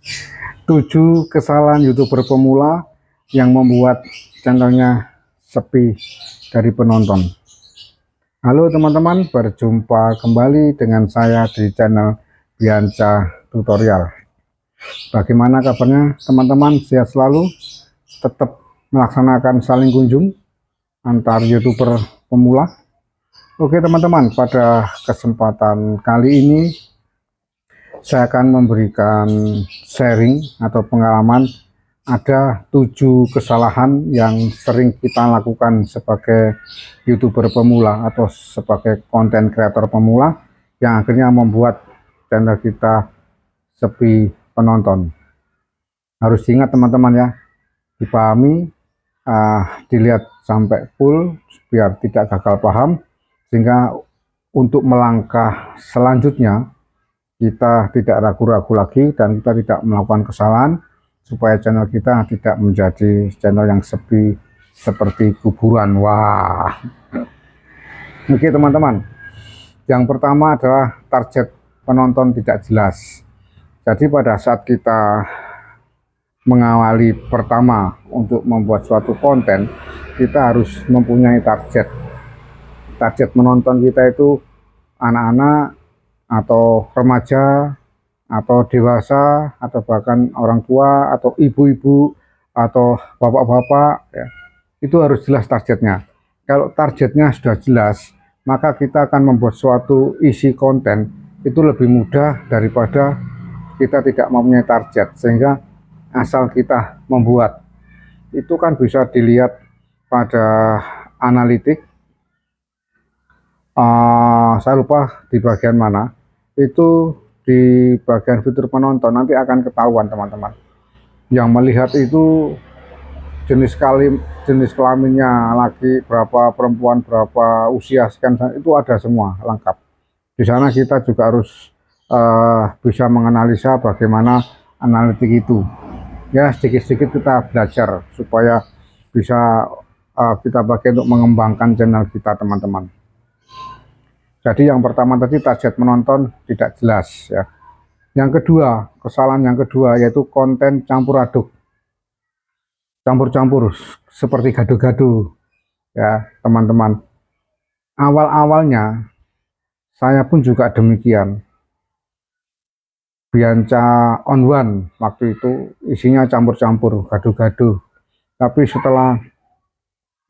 7 kesalahan YouTuber pemula yang membuat channelnya sepi dari penonton. Halo teman-teman, berjumpa kembali dengan saya di channel Bianca Tutorial. Bagaimana kabarnya teman-teman? Sehat selalu? Tetap melaksanakan saling kunjung antar YouTuber pemula. Oke teman-teman, pada kesempatan kali ini saya akan memberikan sharing atau pengalaman ada 7 kesalahan yang sering kita lakukan sebagai YouTuber pemula atau sebagai konten kreator pemula yang akhirnya membuat channel kita sepi penonton. Harus diingat teman-teman ya, dipahami, dilihat sampai full biar tidak gagal paham, sehingga untuk melangkah selanjutnya kita tidak ragu-ragu lagi dan kita tidak melakukan kesalahan, supaya channel kita tidak menjadi channel yang sepi seperti kuburan. Wah. Oke teman-teman, yang pertama adalah target penonton tidak jelas. Jadi pada saat kita mengawali pertama untuk membuat suatu konten, kita harus mempunyai target menonton kita itu anak-anak atau remaja atau dewasa atau bahkan orang tua atau ibu-ibu atau bapak-bapak ya. Itu harus jelas targetnya. Kalau targetnya sudah jelas, maka kita akan membuat suatu isi konten itu lebih mudah daripada kita tidak mempunyai target. Sehingga asal kita membuat, itu kan bisa dilihat pada analitik. Saya lupa di bagian mana, itu di bagian fitur penonton nanti akan ketahuan teman-teman. Yang melihat itu jenis kelaminnya, laki berapa, perempuan berapa, usia sekian, itu ada semua lengkap. Di sana kita juga harus bisa menganalisa bagaimana analitik itu. Ya sedikit-sedikit kita belajar supaya bisa kita pakai untuk mengembangkan channel kita teman-teman. Jadi yang pertama tadi target menonton tidak jelas ya. Yang kedua, kesalahan yang kedua yaitu konten campur aduk. Campur-campur seperti gado-gado ya, teman-teman. Awal-awalnya saya pun juga demikian. Bianca on one waktu itu isinya campur-campur, gado-gado. Tapi setelah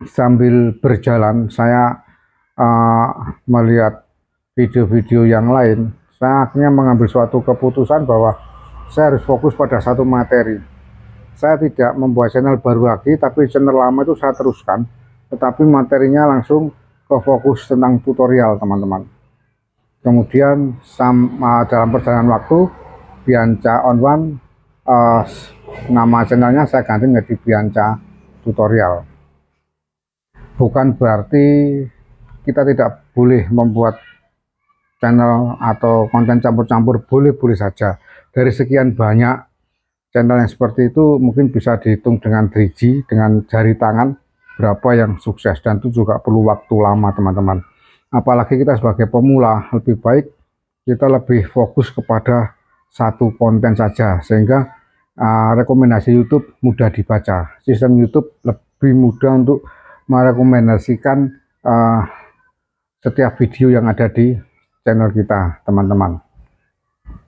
sambil berjalan saya melihat video-video yang lain, saya akhirnya mengambil suatu keputusan bahwa saya harus fokus pada satu materi. Saya tidak membuat channel baru lagi, tapi channel lama itu saya teruskan, tetapi materinya langsung ke fokus tentang tutorial teman-teman. Kemudian dalam perjalanan waktu, Bianca on one, nama channelnya saya ganti menjadi Bianca Tutorial. Bukan berarti kita tidak boleh membuat channel atau konten campur-campur, boleh-boleh saja. Dari sekian banyak channel yang seperti itu mungkin bisa dihitung dengan driji, dengan jari tangan berapa yang sukses, dan itu juga perlu waktu lama teman-teman. Apalagi kita sebagai pemula, lebih baik kita lebih fokus kepada satu konten saja, sehingga rekomendasi YouTube mudah dibaca. Sistem YouTube lebih mudah untuk merekomendasikan setiap video yang ada di channel kita teman-teman.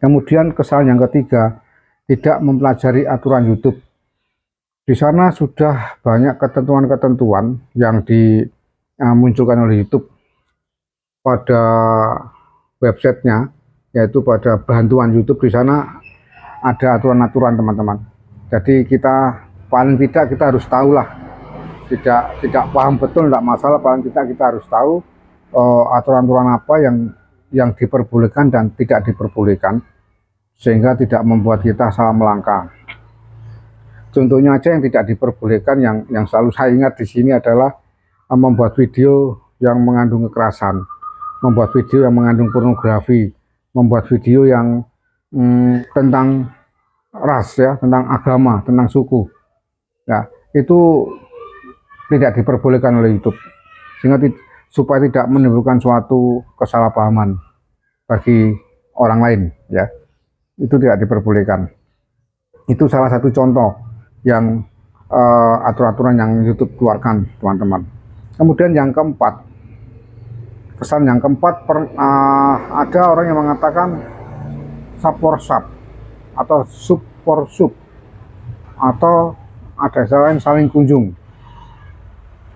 Kemudian kesalahan yang ketiga, tidak mempelajari aturan YouTube. Di sana sudah banyak ketentuan-ketentuan yang dimunculkan oleh YouTube pada websitenya, yaitu pada bantuan YouTube. Di sana ada aturan-aturan teman-teman. Jadi kita paling tidak kita harus tahu lah. Tidak paham betul tidak masalah, paling tidak kita harus tahu aturan-aturan apa yang diperbolehkan dan tidak diperbolehkan, sehingga tidak membuat kita salah melangkah. Contohnya aja yang tidak diperbolehkan, yang selalu saya ingat di sini adalah membuat video yang mengandung kekerasan, membuat video yang mengandung pornografi, membuat video yang tentang ras ya, tentang agama, tentang suku. Ya, itu tidak diperbolehkan oleh YouTube, sehingga supaya tidak menimbulkan suatu kesalahpahaman bagi orang lain ya, itu tidak diperbolehkan. Itu salah satu contoh yang aturan-aturan yang YouTube keluarkan, teman-teman. Kemudian yang keempat, kesan yang keempat, ada orang yang mengatakan sub atau sub atau ada istilah lain saling kunjung.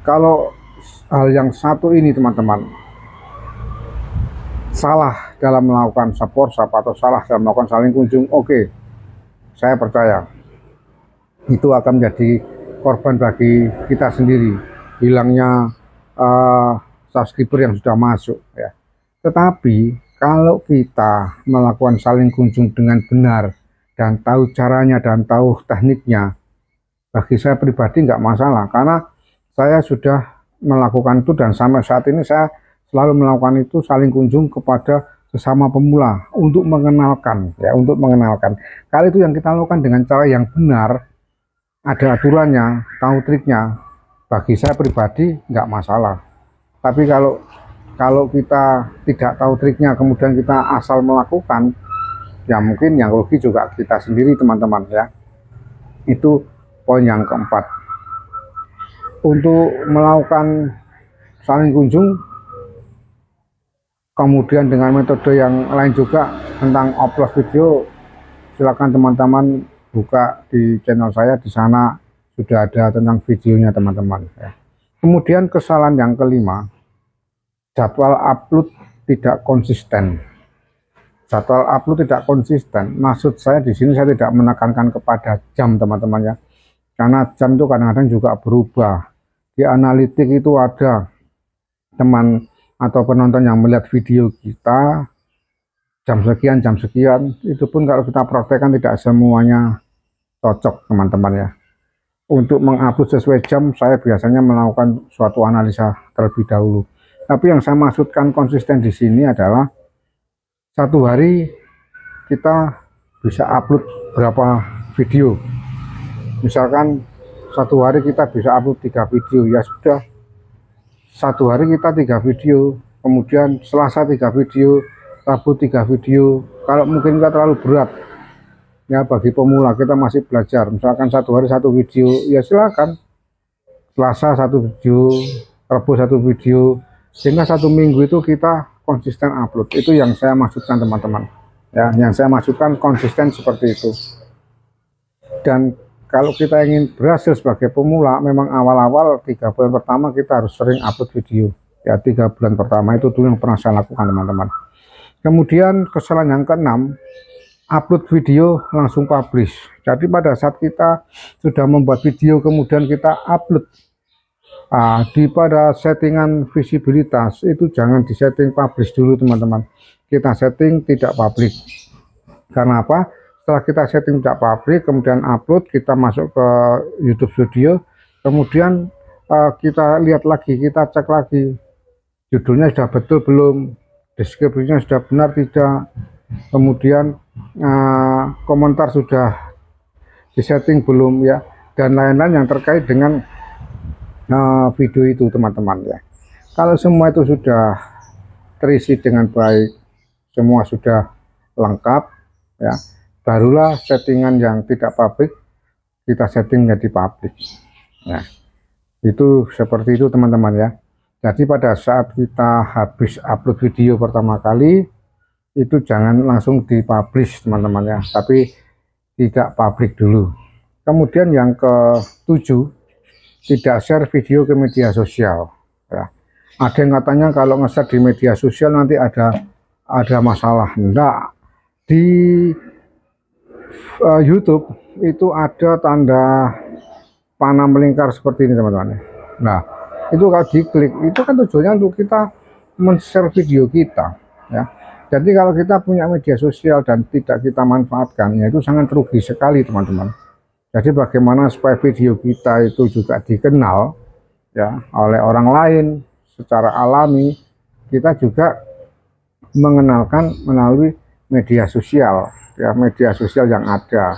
Kalau hal yang satu ini, teman-teman, salah dalam melakukan sub atau salah dalam melakukan saling kunjung, oke, saya percaya itu akan menjadi korban bagi kita sendiri, hilangnya subscriber yang sudah masuk ya. Tetapi kalau kita melakukan saling kunjung dengan benar dan tahu caranya dan tahu tekniknya, bagi saya pribadi nggak masalah, karena saya sudah melakukan itu dan sampai saat ini saya selalu melakukan itu, saling kunjung kepada sesama pemula untuk mengenalkan ya, untuk mengenalkan. Kali itu yang kita lakukan dengan cara yang benar, ada aturannya, tahu triknya, bagi saya pribadi nggak masalah. Tapi kalau kita tidak tahu triknya kemudian kita asal melakukan, ya mungkin yang rugi juga kita sendiri, teman-teman ya. Itu poin yang keempat. Untuk melakukan saling kunjung kemudian dengan metode yang lain juga tentang upload video, silakan teman-teman buka di channel saya, di sana sudah ada tentang videonya, teman-teman ya. Kemudian kesalahan yang kelima, jadwal upload tidak konsisten. Jadwal upload tidak konsisten, maksud saya di sini saya tidak menekankan kepada jam, teman-teman ya, karena jam itu kadang-kadang juga berubah. Di analitik itu ada teman atau penonton yang melihat video kita jam sekian, itu pun kalau kita praktekkan tidak semuanya cocok, teman-teman ya. Untuk mengupload sesuai jam, saya biasanya melakukan suatu analisa terlebih dahulu. Tapi yang saya maksudkan konsisten di sini adalah satu hari kita bisa upload berapa video. Misalkan satu hari kita bisa upload 3 video, ya sudah, satu hari kita 3 video, kemudian Selasa 3 video, Rabu 3 video. Kalau mungkin kita terlalu berat ya bagi pemula, kita masih belajar, misalkan satu hari 1 video, ya silakan Selasa 1 video, Rabu 1 video, sehingga 1 minggu itu kita konsisten upload. Itu yang saya maksudkan, teman-teman ya, yang saya maksudkan konsisten seperti itu. Dan kalau kita ingin berhasil sebagai pemula, memang awal-awal 3 bulan pertama kita harus sering upload video ya. 3 bulan pertama itu dulu yang pernah saya lakukan, teman-teman. Kemudian kesalahan yang keenam, upload video langsung publish. Jadi pada saat kita sudah membuat video kemudian kita upload, pada settingan visibilitas itu jangan disetting publish dulu, teman-teman. Kita setting tidak publish. Karena apa? Setelah kita setting tidak publish kemudian upload, kita masuk ke YouTube Studio, kemudian kita lihat lagi, kita cek lagi judulnya sudah betul belum, deskripsinya sudah benar tidak, kemudian komentar sudah disetting belum ya, dan lain-lain yang terkait dengan video itu, teman-teman ya. Kalau semua itu sudah terisi dengan baik, semua sudah lengkap ya, barulah settingan yang tidak publik kita setting jadi publik ya. Itu seperti itu, teman-teman ya. Jadi pada saat kita habis upload video pertama kali itu jangan langsung dipublish, teman-teman ya, tapi tidak publik dulu. Kemudian yang ke-7, tidak share video ke media sosial ya. Ada yang katanya kalau nge-share di media sosial nanti ada masalah. Enggak, di YouTube itu ada tanda panah melingkar seperti ini, teman-teman. Nah, itu kalau diklik itu kan tujuannya untuk kita men-share video kita ya. Jadi kalau kita punya media sosial dan tidak kita manfaatkan, ya itu sangat rugi sekali, teman-teman. Jadi bagaimana supaya video kita itu juga dikenal ya oleh orang lain secara alami, kita juga mengenalkan melalui media sosial ya, media sosial yang ada,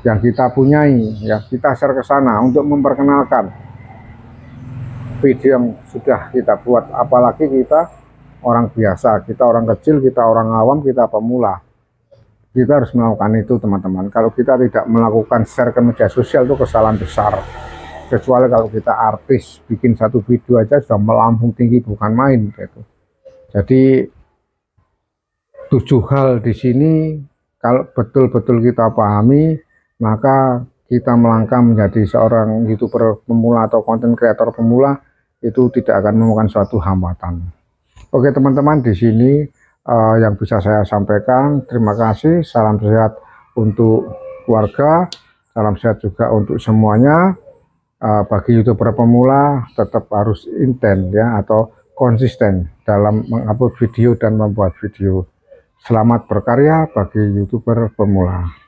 yang kita punyai ya, kita share ke sana untuk memperkenalkan video yang sudah kita buat. Apalagi kita orang biasa, kita orang kecil, kita orang awam, kita pemula. Kita harus melakukan itu teman-teman. Kalau kita tidak melakukan share ke media sosial itu kesalahan besar. Kecuali kalau kita artis, bikin satu video aja sudah melambung tinggi, bukan main gitu. Jadi 7 hal di sini kalau betul-betul kita pahami, maka kita melangkah menjadi seorang YouTuber pemula atau konten kreator pemula itu tidak akan menemukan suatu hambatan. Oke teman-teman, di sini yang bisa saya sampaikan. Terima kasih, salam sehat untuk keluarga, salam sehat juga untuk semuanya. Bagi YouTuber pemula tetap harus intens ya, atau konsisten dalam mengupload video dan membuat video. Selamat berkarya bagi YouTuber pemula.